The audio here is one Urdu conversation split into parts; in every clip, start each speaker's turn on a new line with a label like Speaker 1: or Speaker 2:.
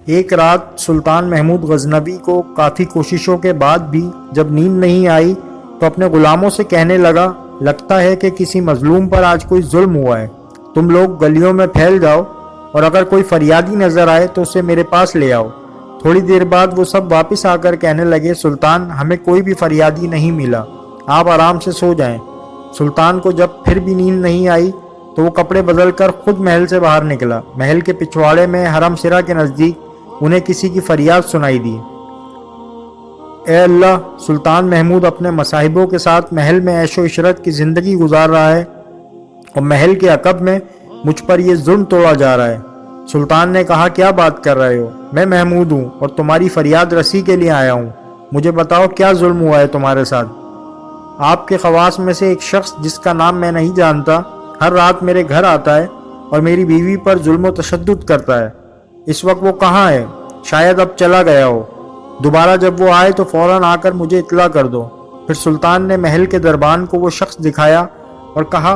Speaker 1: ایک رات سلطان محمود غزنوی کو کافی کوششوں کے بعد بھی جب نیند نہیں آئی تو اپنے غلاموں سے کہنے لگا، لگتا ہے کہ کسی مظلوم پر آج کوئی ظلم ہوا ہے، تم لوگ گلیوں میں پھیل جاؤ اور اگر کوئی فریادی نظر آئے تو اسے میرے پاس لے آؤ۔ تھوڑی دیر بعد وہ سب واپس آ کر کہنے لگے، سلطان ہمیں کوئی بھی فریادی نہیں ملا، آپ آرام سے سو جائیں۔ سلطان کو جب پھر بھی نیند نہیں آئی تو وہ کپڑے بدل کر خود محل سے باہر نکلا۔ محل کے پچھواڑے میں حرم سرا کے نزدیک انہیں کسی کی فریاد سنائی دی، اے اللہ، سلطان محمود اپنے مصاحبوں کے ساتھ محل میں عیش و عشرت کی زندگی گزار رہا ہے اور محل کے عقب میں مجھ پر یہ ظلم توڑا جا رہا ہے۔ سلطان نے کہا، کیا بات کر رہے ہو؟ میں محمود ہوں اور تمہاری فریاد رسی کے لیے آیا ہوں، مجھے بتاؤ کیا ظلم ہوا ہے تمہارے ساتھ؟ آپ کے خواص میں سے ایک شخص جس کا نام میں نہیں جانتا ہر رات میرے گھر آتا ہے اور میری بیوی پر ظلم و تشدد کرتا ہے۔ اس وقت وہ کہاں ہے؟ شاید اب چلا گیا ہو، دوبارہ جب وہ آئے تو فوراً آ کر مجھے اطلاع کر دو۔ پھر سلطان نے محل کے دربان کو وہ شخص دکھایا اور کہا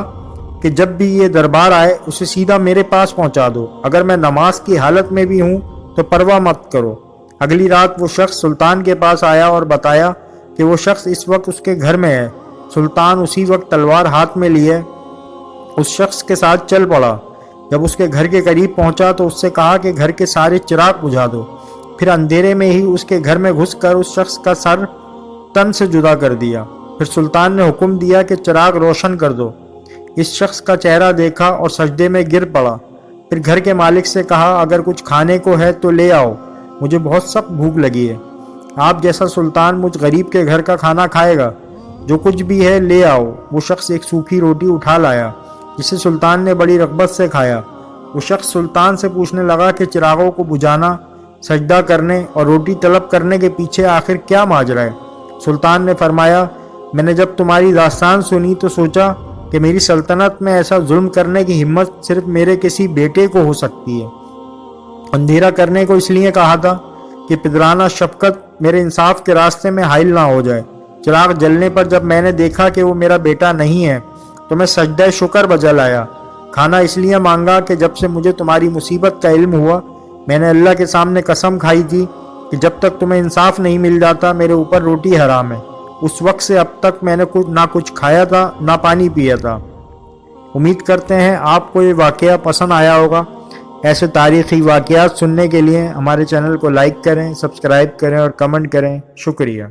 Speaker 1: کہ جب بھی یہ دربار آئے اسے سیدھا میرے پاس پہنچا دو، اگر میں نماز کی حالت میں بھی ہوں تو پرواہ مت کرو۔ اگلی رات وہ شخص سلطان کے پاس آیا اور بتایا کہ وہ شخص اس وقت اس کے گھر میں ہے۔ سلطان اسی وقت تلوار ہاتھ میں لیے اس شخص کے ساتھ چل پڑا۔ جب اس کے گھر کے قریب پہنچا تو اس سے کہا کہ گھر کے سارے چراغ بجھا دو۔ پھر اندھیرے میں ہی اس کے گھر میں گھس کر اس شخص کا سر تن سے جدا کر دیا۔ پھر سلطان نے حکم دیا کہ چراغ روشن کر دو۔ اس شخص کا چہرہ دیکھا اور سجدے میں گر پڑا۔ پھر گھر کے مالک سے کہا، اگر کچھ کھانے کو ہے تو لے آؤ، مجھے بہت سخت بھوک لگی ہے۔ آپ جیسا سلطان مجھ غریب کے گھر کا کھانا کھائے گا؟ جو کچھ بھی ہے لے آؤ۔ وہ شخص ایک سوکھی روٹی اٹھا لایا جسے سلطان نے بڑی رغبت سے کھایا۔ وہ شخص سلطان سے پوچھنے لگا کہ چراغوں کو بجھانا، سجدہ کرنے اور روٹی طلب کرنے کے پیچھے آخر کیا ماجرا ہے؟ سلطان نے فرمایا، میں نے جب تمہاری داستان سنی تو سوچا کہ میری سلطنت میں ایسا ظلم کرنے کی ہمت صرف میرے کسی بیٹے کو ہو سکتی ہے۔ اندھیرا کرنے کو اس لیے کہا تھا کہ پدرانہ شفقت میرے انصاف کے راستے میں حائل نہ ہو جائے۔ چراغ جلنے پر جب میں نے دیکھا کہ وہ میرا بیٹا نہیں ہے تو میں سجدہ شکر بجا لایا۔ کھانا اس لیے مانگا کہ جب سے مجھے تمہاری مصیبت کا علم ہوا میں نے اللہ کے سامنے قسم کھائی تھی کہ جب تک تمہیں انصاف نہیں مل جاتا میرے اوپر روٹی حرام ہے۔ اس وقت سے اب تک میں نے نہ کچھ کھایا تھا نہ پانی پیا تھا۔ امید کرتے ہیں آپ کو یہ واقعہ پسند آیا ہوگا۔ ایسے تاریخی واقعات سننے کے لیے ہمارے چینل کو لائک کریں، سبسکرائب کریں اور کمنٹ کریں۔ شکریہ۔